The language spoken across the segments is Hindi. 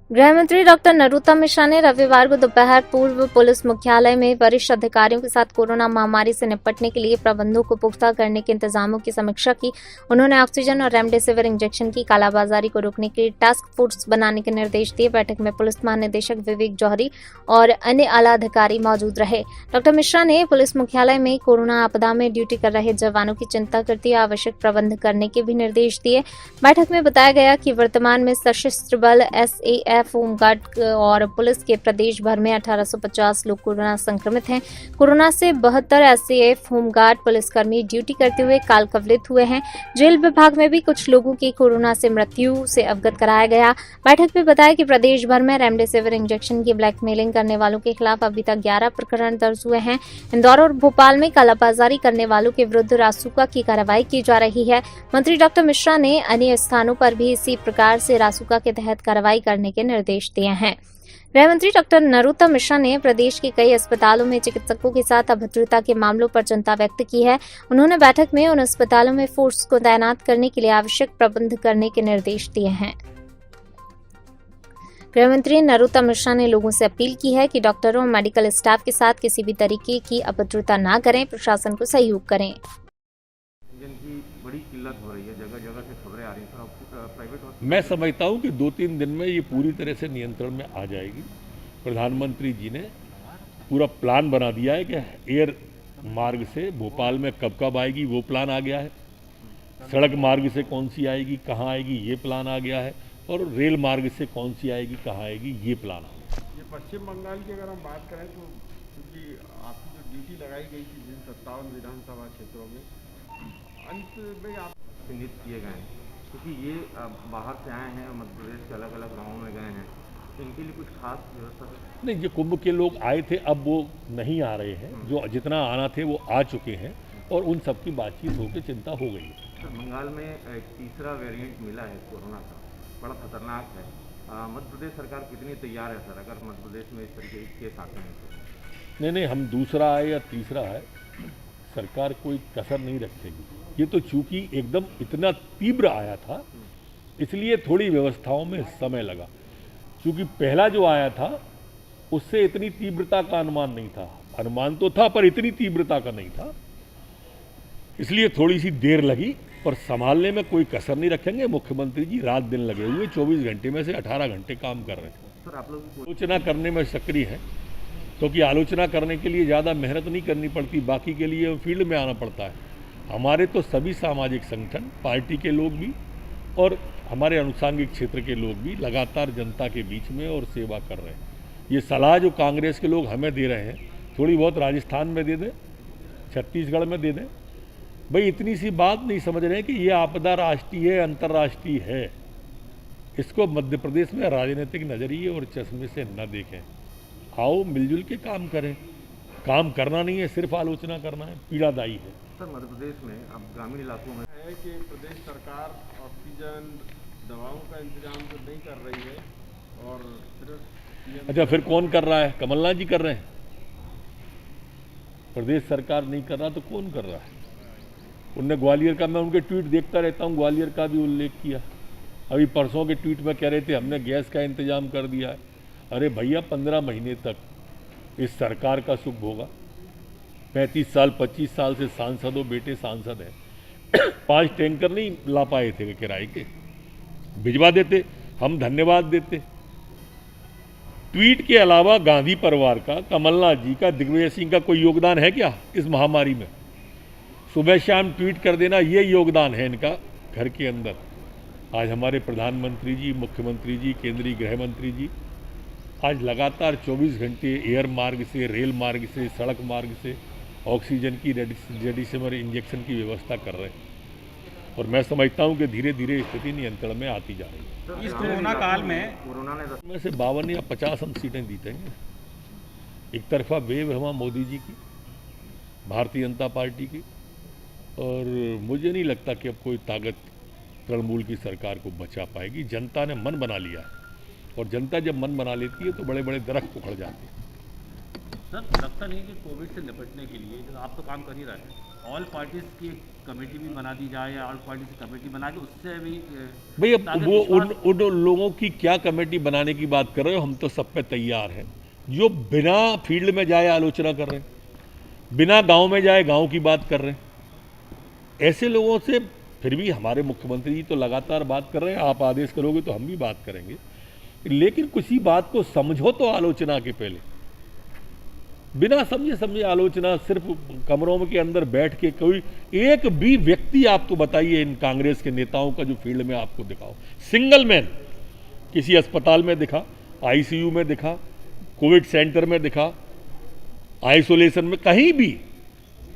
गृह मंत्री डॉक्टर नरोत्तम मिश्रा ने रविवार को दोपहर पूर्व पुलिस मुख्यालय में वरिष्ठ अधिकारियों के साथ कोरोना महामारी से निपटने के लिए प्रबंधों को पुख्ता करने के इंतजामों की समीक्षा की। उन्होंने ऑक्सीजन और रेमडेसिविर इंजेक्शन की कालाबाजारी को रोकने के लिए टास्क फोर्स बनाने के निर्देश दिए। बैठक में पुलिस महानिदेशक विवेक जौहरी और अन्य आला अधिकारी मौजूद रहे। डॉक्टर मिश्रा ने पुलिस मुख्यालय में कोरोना आपदा में ड्यूटी कर रहे जवानों की चिंता करते हुए आवश्यक प्रबंध करने के भी निर्देश दिए। बैठक में बताया गया कि वर्तमान में सशस्त्र बल SAF होमगार्ड और पुलिस के प्रदेश भर में 1850 लोग कोरोना संक्रमित हैं। कोरोना से 72 SAF होमगार्ड पुलिसकर्मी ड्यूटी करते हुए काल कवलित हुए हैं। जेल विभाग में भी कुछ लोगों की कोरोना से मृत्यु से अवगत कराया गया। बैठक में बताया कि प्रदेश भर में रेमडेसिविर इंजेक्शन की ब्लैकमेलिंग करने वालों के खिलाफ अभी तक 11 प्रकरण दर्ज हुए हैं। इंदौर और भोपाल में कालाबाजारी करने वालों के विरुद्ध रासुका की कार्रवाई की जा रही है। मंत्री डॉक्टर मिश्रा ने अन्य स्थानों पर भी इसी प्रकार से रासुका के तहत कार्रवाई करने के निर्देश दिए हैं। गृह मंत्री डॉक्टर नरोत्तम मिश्रा ने प्रदेश के कई अस्पतालों में चिकित्सकों के साथ अभद्रता के मामलों पर चिंता व्यक्त की है। उन्होंने बैठक में उन अस्पतालों में फोर्स को तैनात करने के लिए आवश्यक प्रबंध करने के निर्देश दिए हैं। गृह मंत्री नरोत्तम मिश्रा ने लोगों से अपील की है कि डॉक्टरों और मेडिकल स्टाफ के साथ किसी भी तरीके की अभद्रता न करें, प्रशासन को सहयोग करें। जिनकी बड़ी किल्लत हो रही है, जगह जगह से खबरें आ रही हैं। प्राइवेट मैं समझता हूँ कि 2-3 दिन में ये पूरी तरह से नियंत्रण में आ जाएगी। प्रधानमंत्री जी ने पूरा प्लान बना दिया है कि एयर मार्ग से भोपाल में कब कब आएगी, वो प्लान आ गया है। सड़क मार्ग से कौन सी आएगी, कहाँ आएगी, ये प्लान आ गया है। और रेल मार्ग से कौन सी आएगी, कहाँ आएगी, ये प्लान आ गया। ये पश्चिम बंगाल की अगर हम बात करें तो क्योंकि आपकी जो ड्यूटी लगाई गई थी जिन 57 विधानसभा क्षेत्रों में, अंत में आप चिन्हित किए गए हैं, क्योंकि ये बाहर से आए हैं, मध्य प्रदेश के अलग अलग गाँवों में गए हैं, तो इनके लिए कुछ खास व्यवस्था नहीं, जो कुंभ के लोग आए थे अब वो नहीं आ रहे हैं। जो जितना आना थे वो आ चुके हैं और उन सबकी बातचीत होकर चिंता हो गई है। सर, बंगाल में एक तीसरा वेरिएंट मिला है कोरोना का, बड़ा खतरनाक है। मध्य प्रदेश सरकार कितनी तैयार है सर, अगर मध्य प्रदेश में इस तरीके के केस आते हैं तो? नहीं, हम दूसरा आए या तीसरा है, सरकार कोई कसर नहीं रखेगी। ये तो चूंकि एकदम इतना तीव्र आया था, इसलिए थोड़ी व्यवस्थाओं में समय लगा। क्योंकि पहला जो आया था उससे इतनी तीव्रता का अनुमान नहीं था। अनुमान तो था पर इतनी तीव्रता का नहीं था, इसलिए थोड़ी सी देर लगी। पर संभालने में कोई कसर नहीं रखेंगे। मुख्यमंत्री जी रात दिन लगे हुए, 24 घंटे में से 18 घंटे काम कर रहे हैं। सर, आप लोग आलोचना करने में सक्रिय है, क्योंकि आलोचना करने के लिए ज़्यादा मेहनत नहीं करनी पड़ती, बाकी के लिए फील्ड में आना पड़ता है। हमारे तो सभी सामाजिक संगठन, पार्टी के लोग भी और हमारे अनुषंगिक क्षेत्र के लोग भी लगातार जनता के बीच में और सेवा कर रहे हैं। ये सलाह जो कांग्रेस के लोग हमें दे रहे हैं, थोड़ी बहुत राजस्थान में दे दें, छत्तीसगढ़ में दे दें। भाई इतनी सी बात नहीं समझ रहे हैं कि ये आपदा राष्ट्रीय है, अंतर्राष्ट्रीय है। इसको मध्य प्रदेश में राजनीतिक नजरिए और चश्मे से न देखें। आओ मिलजुल के काम करें। काम करना नहीं है, सिर्फ आलोचना करना है, पीड़ादायी है। सर, मध्य प्रदेश में अब ग्रामीण इलाकों में है कि प्रदेश सरकार ऑक्सीजन दवाओं का इंतजाम तो नहीं कर रही है और सिर्फ अच्छा, फिर कौन कर रहा है? कमलनाथ जी कर रहे हैं। प्रदेश सरकार नहीं कर रहा तो कौन कर रहा है? उनने ग्वालियर का, मैं उनके ट्वीट देखता रहता हूँ, ग्वालियर का भी उल्लेख किया। अभी परसों के ट्वीट में कह रहे थे हमने गैस का इंतजाम कर दिया है। अरे भैया, 15 महीने तक इस सरकार का सुख भोगा। 35 साल 25 साल से सांसद हो, बेटे सांसद हैं। 5 टैंकर नहीं ला पाए थे किराए के, भिजवा देते, हम धन्यवाद देते। ट्वीट के अलावा गांधी परिवार का, कमलनाथ जी का, दिग्विजय सिंह का कोई योगदान है क्या इस महामारी में? सुबह शाम ट्वीट कर देना, ये योगदान है इनका घर के अंदर। आज हमारे प्रधानमंत्री जी, मुख्यमंत्री जी, केंद्रीय गृह मंत्री जी आज लगातार 24 घंटे एयर मार्ग से, रेल मार्ग से, सड़क मार्ग से ऑक्सीजन की रेमडेसिविर इंजेक्शन की व्यवस्था कर रहे हैं। और मैं समझता हूं कि धीरे धीरे स्थिति नियंत्रण में आती जा रही है। इस कोरोना काल में कोरोना ने में से 52 या 50 हम सीटें जीतेंगे। एक तरफा वेव है वहाँ मोदी जी की, भारतीय जनता पार्टी की, और मुझे नहीं लगता कि अब कोई ताकत तृणमूल की सरकार को बचा पाएगी। जनता ने मन बना लिया है, और जनता जब मन बना लेती है तो बड़े बड़े दरख्त उखड़ जाते हैं। सर लगता नहीं कि कोविड से निपटने के लिए जो आप तो काम कर ही रहे हैं, ऑल पार्टीज की कमेटी भी बना दी जाए या ऑल पार्टीज की कमेटी बना के उससे भी भाई अब ताकि वो विश्वास- उन लोगों की क्या कमेटी बनाने की बात कर रहे हो, हम तो सब पे तैयार हैं जो बिना फील्ड में जाए आलोचना कर रहे हैं, बिना गांव में जाए गांव की बात कर रहे हैं। ऐसे लोगों से फिर भी हमारे मुख्यमंत्री जी तो लगातार बात कर रहे हैं, आप आदेश करोगे तो हम भी बात करेंगे, लेकिन किसी बात को समझो तो आलोचना के पहले। बिना समझे आलोचना, सिर्फ कमरों के अंदर बैठ के कोई एक भी व्यक्ति आपको बताइए इन कांग्रेस के नेताओं का जो फील्ड में आपको दिखाओ, सिंगल मैन किसी अस्पताल में दिखा, आईसीयू में दिखा, कोविड सेंटर में दिखा, आइसोलेशन में, कहीं भी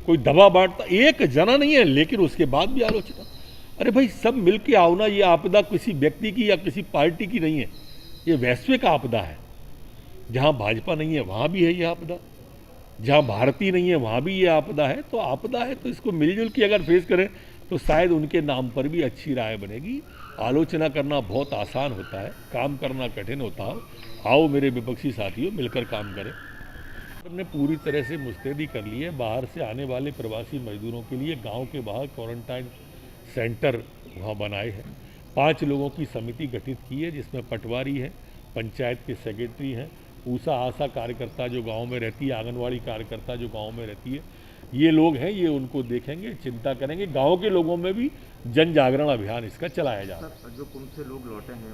कोई दवा बांटता एक जना नहीं है, लेकिन उसके बाद भी आलोचना। अरे भाई सब मिलके आओ ना, ये आपदा किसी व्यक्ति की या किसी पार्टी की नहीं है, ये वैश्विक आपदा है। जहां भाजपा नहीं है वहां भी है ये आपदा, जहां भारतीय नहीं है वहां भी ये आपदा है। तो आपदा है तो इसको मिलजुल के अगर फेस करें तो शायद उनके नाम पर भी अच्छी राय बनेगी। आलोचना करना बहुत आसान होता है, काम करना कठिन होता है। आओ मेरे विपक्षी साथियों, मिलकर काम करें। हमने पूरी तरह से मुस्तैदी कर ली है। बाहर से आने वाले प्रवासी मजदूरों के लिए गांव के बाहर क्वारंटाइन सेंटर वहाँ बनाए हैं। 5 लोगों की समिति गठित की है, जिसमें पटवारी है, पंचायत के सेक्रेटरी हैं, ऊषा आशा कार्यकर्ता जो गांव में रहती है, आंगनवाड़ी कार्यकर्ता जो गांव में रहती है, ये लोग हैं, ये उनको देखेंगे, चिंता करेंगे। गांव के लोगों में भी जन जागरण अभियान इसका चलाया जा रहा है। सर जो कुंभ से लोग लौटे हैं